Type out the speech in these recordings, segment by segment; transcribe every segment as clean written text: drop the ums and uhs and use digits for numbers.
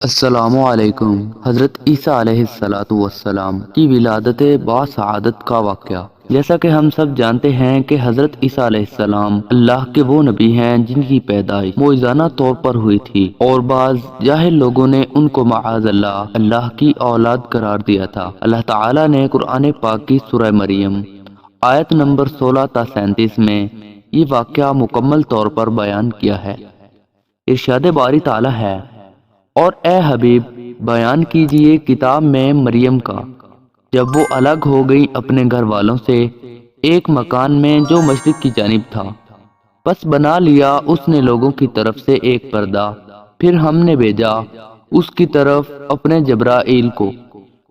السلام علیکم۔ حضرت عیسیٰ علیہ السلام کی ولادت باسعادت کا واقعہ۔ جیسا کہ ہم سب جانتے ہیں کہ حضرت عیسیٰ علیہ السلام اللہ کے وہ نبی ہیں جن کی پیدائش معجزانہ طور پر ہوئی تھی، اور بعض جاہل لوگوں نے ان کو معاذ اللہ کی اولاد قرار دیا تھا۔ اللہ تعالیٰ نے قرآن پاک کی سورہ مریم آیت نمبر 16 تا 37 میں یہ واقعہ مکمل طور پر بیان کیا ہے۔ ارشاد باری تعالیٰ ہے: اور اے حبیب، بیان کیجئے کتاب میں مریم کا، جب وہ الگ ہو گئی اپنے گھر والوں سے ایک مکان میں جو مشرق کی جانب تھا، پس بنا لیا اس نے لوگوں کی طرف سے ایک پردہ، پھر ہم نے بھیجا اس کی طرف اپنے جبرائیل کو،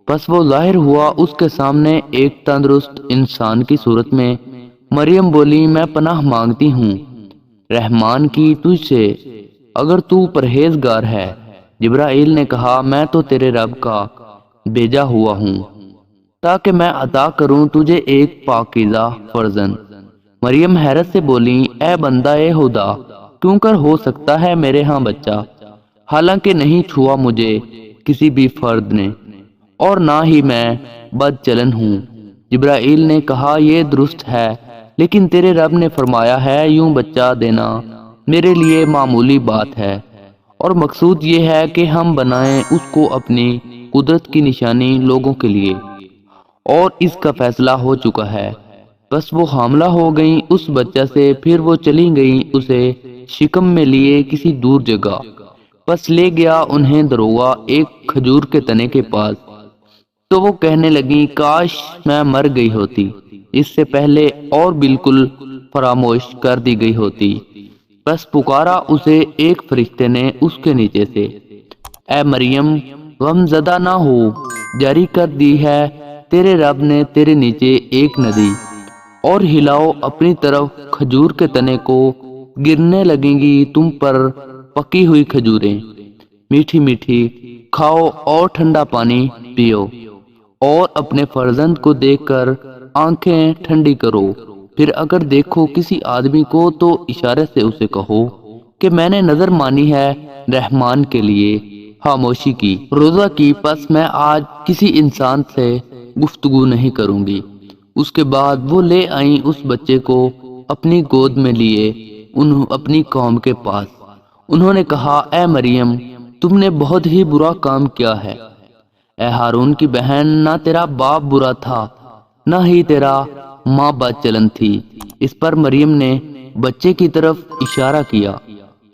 پس وہ ظاہر ہوا اس کے سامنے ایک تندرست انسان کی صورت میں۔ مریم بولی: میں پناہ مانگتی ہوں رحمان کی تجھ سے، اگر تو پرہیزگار ہے۔ جبرائیل نے کہا: میں تو تیرے رب کا بھیجا ہوا ہوں تاکہ میں عطا کروں تجھے ایک پاکیزہ فرزند۔ مریم حیرت سے بولی: اے بندہ خدا، کیوں کر ہو سکتا ہے میرے ہاں بچہ، حالانکہ نہیں چھوا مجھے کسی بھی فرد نے، اور نہ ہی میں بد چلن ہوں۔ جبرائیل نے کہا: یہ درست ہے، لیکن تیرے رب نے فرمایا ہے یوں بچہ دینا میرے لیے معمولی بات ہے، اور مقصود یہ ہے کہ ہم بنائیں اس کو اپنی قدرت کی نشانی لوگوں کے لیے، اور اس کا فیصلہ ہو چکا ہے۔ بس وہ حاملہ ہو گئیں اس بچہ سے، پھر وہ چلی گئیں اسے شکم میں لیے کسی دور جگہ۔ بس لے گیا انہیں دروغہ ایک کھجور کے تنے کے پاس، تو وہ کہنے لگیں کاش میں مر گئی ہوتی اس سے پہلے اور بالکل فراموش کر دی گئی ہوتی۔ بس پکارا اسے ایک فرشتے نے اس کے نیچے سے: اے مریم، غم زدہ نہ ہو، جاری کر دی ہے تیرے رب نے تیرے نیچے ایک ندی، اور ہلاؤ اپنی طرف کھجور کے تنے کو، گرنے لگیں گی تم پر پکی ہوئی کھجوریں، میٹھی میٹھی کھاؤ اور ٹھنڈا پانی پیو، اور اپنے فرزند کو دیکھ کر آنکھیں ٹھنڈی کرو۔ پھر اگر دیکھو کسی آدمی کو تو اشارے سے اسے کہو کہ میں نے نظر مانی ہے رحمان کے لیے خاموشی کی، روزہ کی، پس میں آج کسی انسان سے گفتگو نہیں کروں گی۔ اس کے بعد وہ لے آئیں اس بچے کو اپنی گود میں لیے اپنی قوم کے پاس۔ انہوں نے کہا: اے مریم، تم نے بہت ہی برا کام کیا ہے۔ اے ہارون کی بہن، نہ تیرا باپ برا تھا نہ ہی تیرا ماں بد چلن تھی۔ اس پر مریم نے بچے کی طرف اشارہ کیا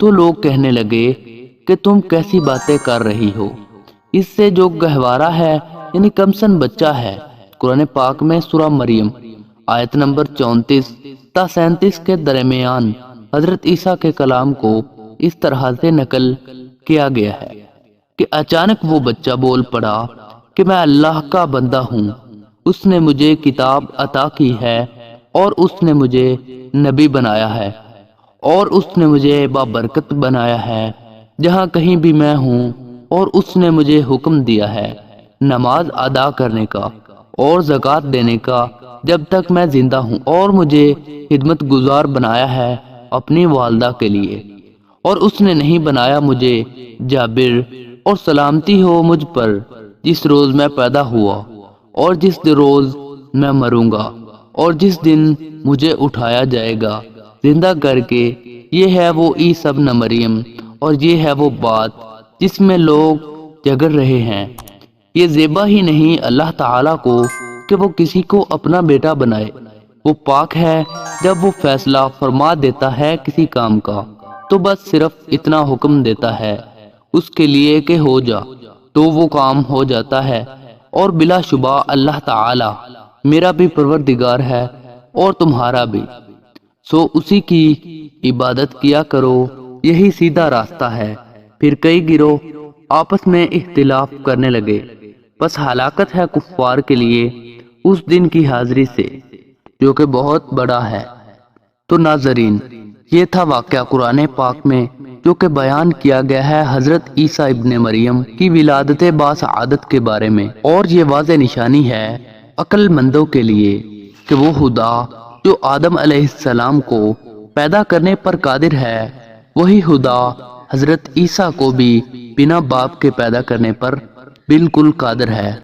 تو لوگ کہنے لگے کہ تم کیسی باتیں کر رہی ہو، اس سے جو گہوارہ ہے یعنی کمسن بچہ ہے۔ قرآن پاک میں سورہ مریم آیت نمبر 34 تا 37 کے درمیان حضرت عیسیٰ کے کلام کو اس طرح سے نقل کیا گیا ہے کہ اچانک وہ بچہ بول پڑا کہ میں اللہ کا بندہ ہوں، اس نے مجھے کتاب عطا کی ہے، اور اس نے مجھے نبی بنایا ہے، اور اس نے مجھے بابرکت بنایا ہے جہاں کہیں بھی میں ہوں، اور اس نے مجھے حکم دیا ہے نماز ادا کرنے کا اور زکوٰۃ دینے کا جب تک میں زندہ ہوں، اور مجھے خدمت گزار بنایا ہے اپنی والدہ کے لیے، اور اس نے نہیں بنایا مجھے جابر، اور سلامتی ہو مجھ پر جس روز میں پیدا ہوا اور جس روز میں مروں گا، اور جس دن مجھے اٹھایا جائے گا زندہ کر کے۔ یہ ہے وہ عیسیٰ ابن مریم، اور یہ ہے وہ بات جس میں لوگ جھگڑ رہے ہیں۔ یہ زیبا ہی نہیں اللہ تعالیٰ کو کہ وہ کسی کو اپنا بیٹا بنائے، وہ پاک ہے جب وہ فیصلہ فرما دیتا ہے کسی کام کا تو بس صرف اتنا حکم دیتا ہے اس کے لیے کہ ہو جا، تو وہ کام ہو جاتا ہے۔ اور بلا شبہ اللہ تعالیٰ میرا بھی پروردگار ہے اور تمہارا بھی، سو اسی کی عبادت کیا کرو، یہی سیدھا راستہ ہے۔ پھر کئی گروہ آپس میں اختلاف کرنے لگے، بس ہلاکت ہے کفار کے لیے اس دن کی حاضری سے جو کہ بہت بڑا ہے۔ تو ناظرین، یہ تھا واقعہ قرآن پاک میں جو کہ بیان کیا گیا ہے حضرت عیسیٰ ابن مریم کی ولادت باسعادت کے بارے میں، اور یہ واضح نشانی ہے عقل مندوں کے لیے کہ وہ خدا جو آدم علیہ السلام کو پیدا کرنے پر قادر ہے، وہی خدا حضرت عیسیٰ کو بھی بنا باپ کے پیدا کرنے پر بالکل قادر ہے۔